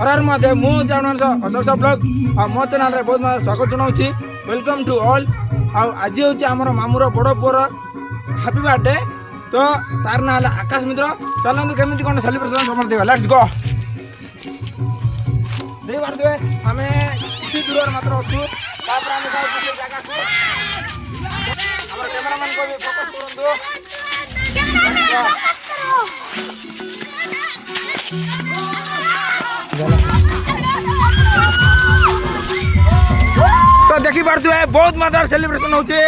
हर महादेव मु जान अशोक ब्लॉग मो चैनल बहुत स्वागत जनाऊँगी वेलकम टू ऑल। आज हूँ आम मामूर बड़ पुअर हैप्पी बर्थडे तो तार ना आकाश मित्र चलते केमी कौन सेलिब्रेशन समझ लेट्स गो देख पारे आम कि दूर मात्र अच्छू जगह कैमेरामैन को भी फोकस तो देखी पारे बहुत मात्रा सेलिब्रेशन होचे।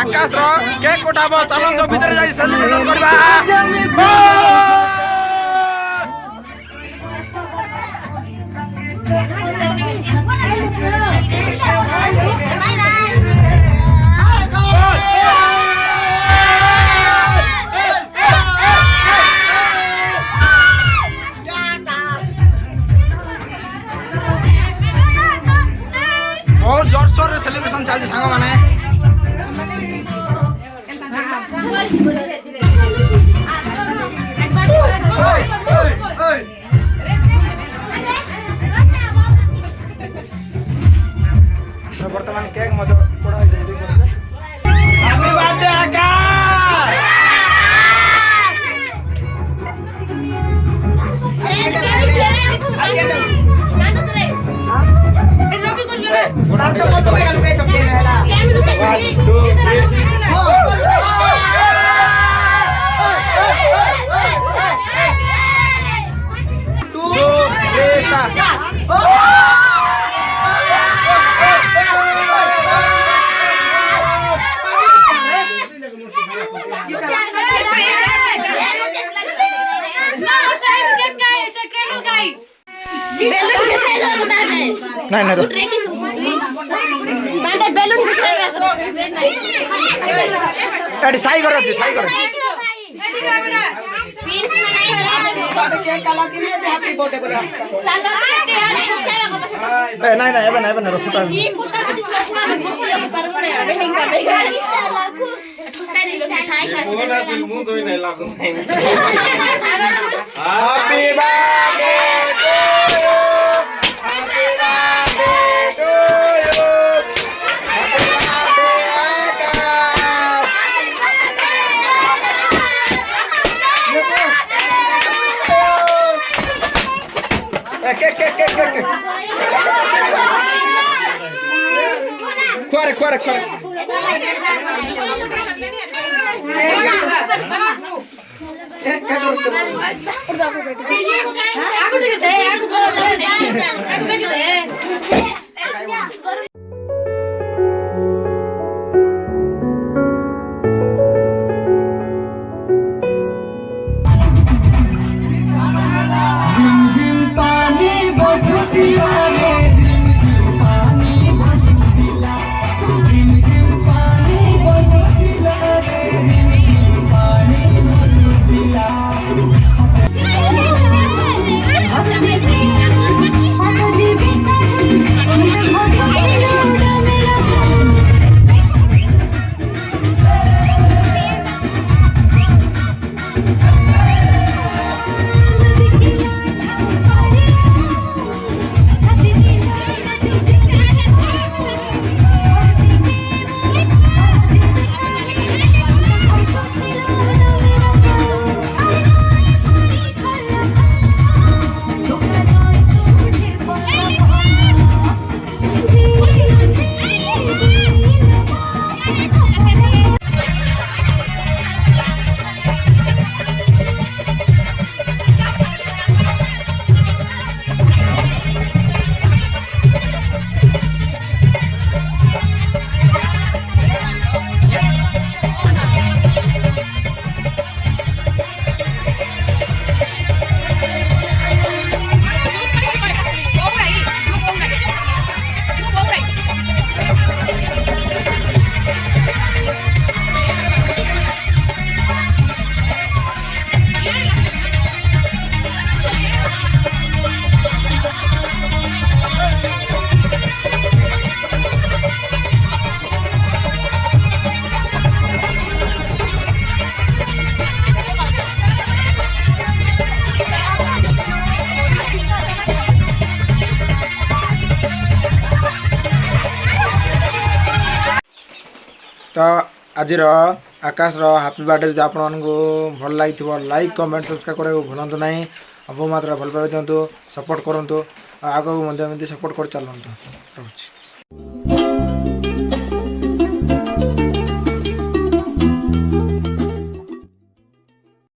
आकाश केक कटाब चलो भीतर जाई सेलिब्रेशन करबा। बहुत जोर शोर रे सेलिब्रेशन चली सांग माने बर्तमान केक मजा पड़ा हैप्पी बर्थडे आकाश। नहीं नहीं तो बेलून गाड़ी साई करो साई करो नहीं नहीं एबन एबन फुटा happy birthday Cuore, cuore, cuore. तो आज आकाश हापी बर्थडे जब आपण भल लगी लाइक कमेंट सब्सक्राइब करा भूलु ना बहु मात्रा भल पाई दिंतु सपोर्ट करूँ आगे सपोर्ट कर चलतु रोच।